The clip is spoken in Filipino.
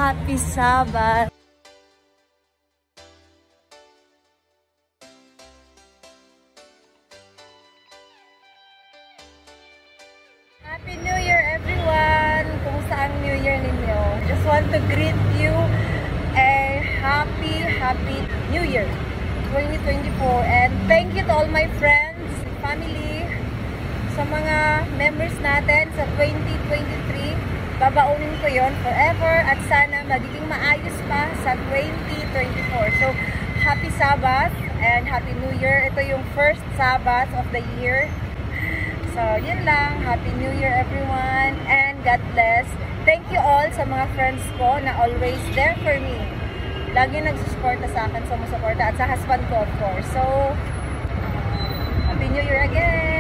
Happy Sabbath! Happy New Year everyone! Kumusta ang New Year ninyo? Just want to greet you a happy New Year 2024, and thank you to all my friends, family, sa mga members natin sa 2023. Babaunin ko yon forever at sana magiging maayos pa sa 2024. So, happy Sabbath and Happy New Year. Ito yung first Sabbath of the year. So, yun lang. Happy New Year everyone and God bless. Thank you all sa mga friends ko na always there for me. Lagi nagsusuporta sa akin, sumusuporta, at sa husband ko of course. So, Happy New Year again!